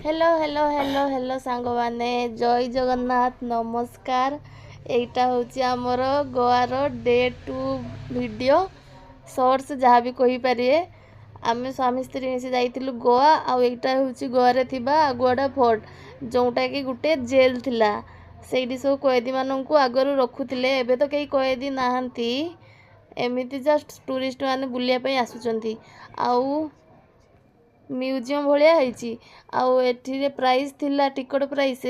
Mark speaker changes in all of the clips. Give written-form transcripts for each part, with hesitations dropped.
Speaker 1: Hello hello hello hello सांग माने जय जगन्नाथ नमस्कार। एटा होची आमर गोवार डे 2 वीडियो शॉर्ट्स जहाँ भी कही पारिए। आमे स्वामी स्त्री मिसी जाइतिलु गोवा आ एटा होची गोवा रे थिबा आगुआडा फोर्ट जोटा कि गुटे जेल थिला। सेठी सब कैदी माननकु आगरु रखुथिले। एबे तो केही कैदी नाहंती, एमिति जस्ट टूरिस्ट माने बुलिया पई आसुचंती। आउ म्यूजियम भाया होती आठे प्राइस थिला टिकट प्राइस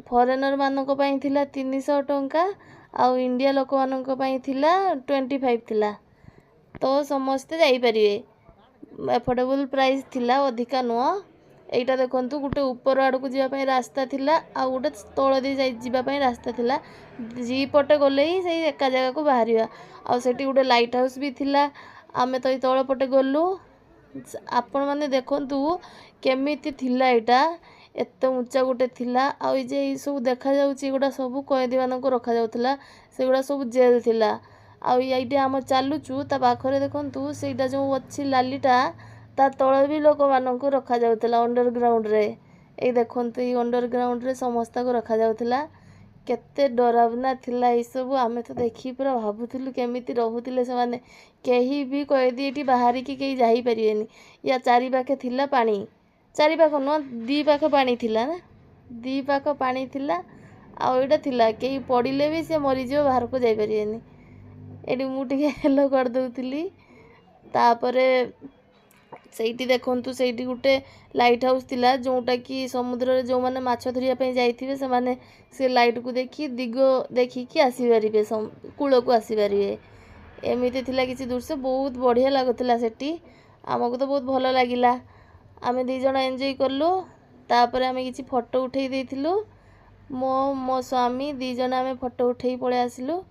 Speaker 1: फरेनर मानक थिला 300 टंका आउ इंडिया लोक मानक थिला 25 थिला। तो समस्ते जाइपारे एफोर्डेबल प्राइस थिला, अधिका नुह। एटा देखंतु गोटे ऊपर आड़ को जावाई रास्ता थिला आ गोटे तल दे जावाई रास्ता थिला। जी पटे गले ही से एका जगह को बाहर आ सेठी गोटे लाइट हाउस भी थिला। आमे तो तल पटे गलु। आपण माने देखंतु केमिति थिला एटा एत ऊंचा गोटे थिला। आ जे सब देखा जाउची एगुडा सब कैदी मानक रखा जाउथला, सेगुडा सब जेल थिला। आ ये आम चलुचु ता पाखरे देखंतु सेटा जो अच्छी लालीटा ता तले भी लोक मानक रखा जाउथला अंडरग्राउंड रे। ए देखंतु ये अंडरग्राउंड रे समस्त को रखा जाउथला। केते डरावना थिला ये सब। आमे तो देखी पूरा भाबुथिलु केमिति रहुथिले से माने। केही भी कैदी एठी बाहरी की केही जाई परिवेनी। या चारि पाखे थिला पानी, चारि पाख न दी पाख पानी थिला ना, दी पाख पानी थिला। आ एटा थिला केही पड़िले भी से मरी जिवो, बाहर को जाई परिवेनी। एठी मु टिके हेलो कर दउतिली। तापरे सेठी देखंतु सेठी गुटे लाइट हाउस थिला जोटा कि समुद्र रे जो माने माछ धरिया पई जाइथिबे से माने से लाइट को देखी दिग देखी कि आसी परिबे, कूल को आसी परिबे। एमिति थिला किसी दृश्य बहुत बढ़िया लागुथिला सेठी। आमको तो बहुत भल लागिला। आमे दी जण एन्जॉय करलु। तापरे आमे किसी फोटो उठेई देइथिलु। मो स्वामी दी जण आमे फोटो उठेई पळे आसिलु।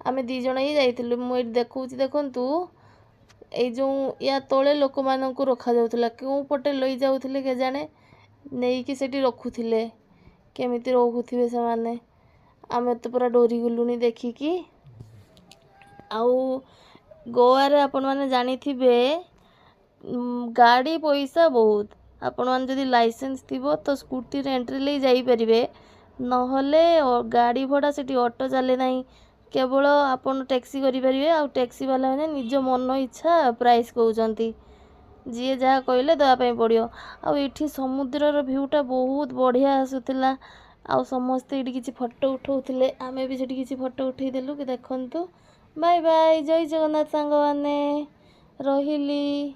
Speaker 1: आमे दी जण ही जाइथिलु। मु एठी देखौची देखंतु ए जो या तले लोक माननकु रखा जाउथला, केउ पटे लई जाउथिले के जाने नेई कि सेठी रखुथिले। केमिति रहुथिबे से माने। आमे तो पूरा डोरी गुलुनी देखी कि। आउ गोवा रे आपण माने जानिथिबे गाड़ी पैसा बहुत। आपण माने जदि लाइसेंस थिबो तो स्कूटी रे एंट्री ले जाई परिबे, नहले गाड़ी भड़ा सेठी ऑटो चले नाही। केवल आपण टैक्सी करि परिबे। आ टैक्सी वाला माने निज मन इच्छा प्राइस कहउचंती, जी जहाँ कहले दवा पई पड़ियो। आ एठी समुद्र रो व्यूटा बहुत बढ़िया आसुथिला। आ समस्ते एठी किछि फोटो उठौथिले। आमे भी सेठी किछि फोटो उठेई देलु कि देखंतु। बाय बाय, जय जगन्नाथ सांग माने, रहिली।